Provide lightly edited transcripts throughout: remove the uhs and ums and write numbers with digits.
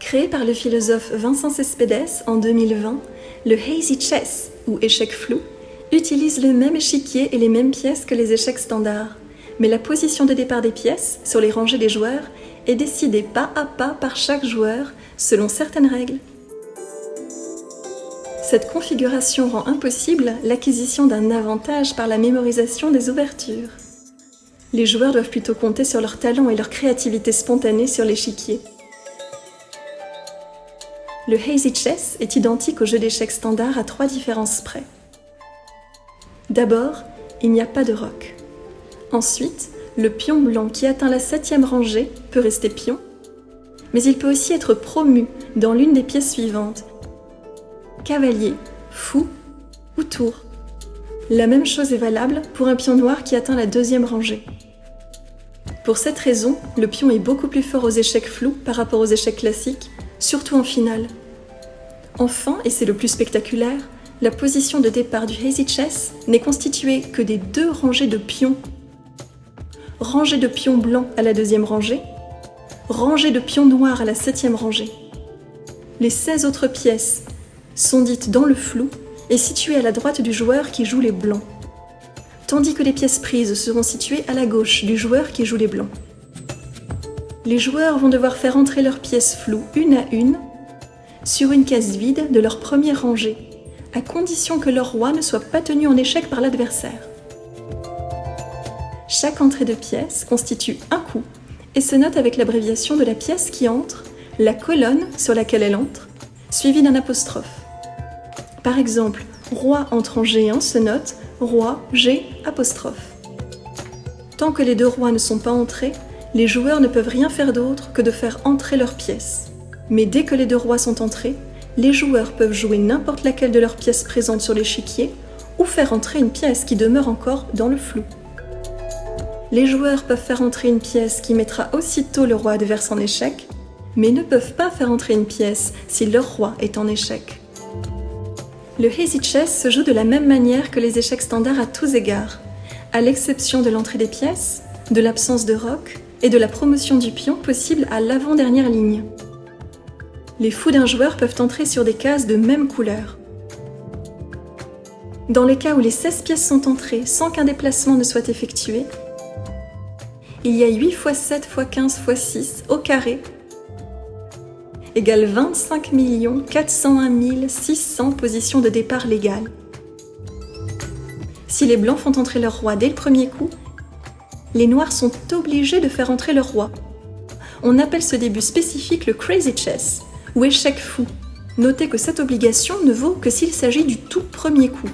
Créé par le philosophe Vincent Cespedes en 2020, le Hazy Chess, ou échec flou, utilise le même échiquier et les mêmes pièces que les échecs standards. Mais la position de départ des pièces, sur les rangées des joueurs, est décidée pas à pas par chaque joueur, selon certaines règles. Cette configuration rend impossible l'acquisition d'un avantage par la mémorisation des ouvertures. Les joueurs doivent plutôt compter sur leur talent et leur créativité spontanée sur l'échiquier. Le Hazy Chess est identique au jeu d'échecs standard à 3 différences près. D'abord, il n'y a pas de roc. Ensuite, le pion blanc qui atteint la 7e rangée peut rester pion, mais il peut aussi être promu dans l'une des pièces suivantes: cavalier, fou ou tour. La même chose est valable pour un pion noir qui atteint la 2e rangée. Pour cette raison, le pion est beaucoup plus fort aux échecs flous par rapport aux échecs classiques, surtout en finale. Enfin, et c'est le plus spectaculaire, la position de départ du Hazy Chess n'est constituée que des 2 rangées de pions. Rangée de pions blancs à la 2e rangée, rangée de pions noirs à la 7e rangée. Les 16 autres pièces sont dites dans le flou et situées à la droite du joueur qui joue les blancs, tandis que les pièces prises seront situées à la gauche du joueur qui joue les blancs. Les joueurs vont devoir faire entrer leurs pièces floues une à une sur une case vide de leur première rangée, à condition que leur roi ne soit pas tenu en échec par l'adversaire. Chaque entrée de pièce constitue un coup et se note avec l'abréviation de la pièce qui entre, la colonne sur laquelle elle entre, suivie d'un apostrophe. Par exemple, roi entre en G1 se note roi G apostrophe. Tant que les 2 rois ne sont pas entrés, les joueurs ne peuvent rien faire d'autre que de faire entrer leurs pièces. Mais dès que les 2 rois sont entrés, les joueurs peuvent jouer n'importe laquelle de leurs pièces présentes sur l'échiquier ou faire entrer une pièce qui demeure encore dans le flou. Les joueurs peuvent faire entrer une pièce qui mettra aussitôt le roi adverse en échec, mais ne peuvent pas faire entrer une pièce si leur roi est en échec. Le Hazy Chess se joue de la même manière que les échecs standards à tous égards, à l'exception de l'entrée des pièces, de l'absence de roc et de la promotion du pion possible à l'avant-dernière ligne. Les fous d'un joueur peuvent entrer sur des cases de même couleur. Dans les cas où les 16 pièces sont entrées sans qu'un déplacement ne soit effectué, il y a 8 x 7 x 15 x 6 au carré égale 25 401 600 positions de départ légales. Si les blancs font entrer leur roi dès le premier coup, les noirs sont obligés de faire entrer leur roi. On appelle ce début spécifique le Crazy Chess, ou échec fou. Notez que cette obligation ne vaut que s'il s'agit du tout premier coup.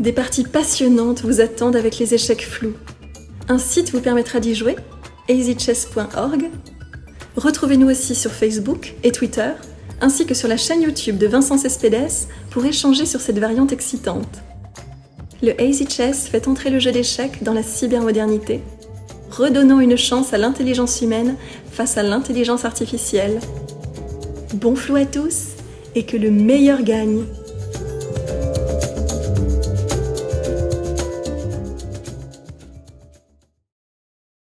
Des parties passionnantes vous attendent avec les échecs flous. Un site vous permettra d'y jouer, hazychess.org. Retrouvez-nous aussi sur Facebook et Twitter, ainsi que sur la chaîne YouTube de Vincent Cespedes pour échanger sur cette variante excitante. Le Hazy Chess fait entrer le jeu d'échecs dans la cybermodernité, redonnant une chance à l'intelligence humaine face à l'intelligence artificielle. Bon flou à tous et que le meilleur gagne!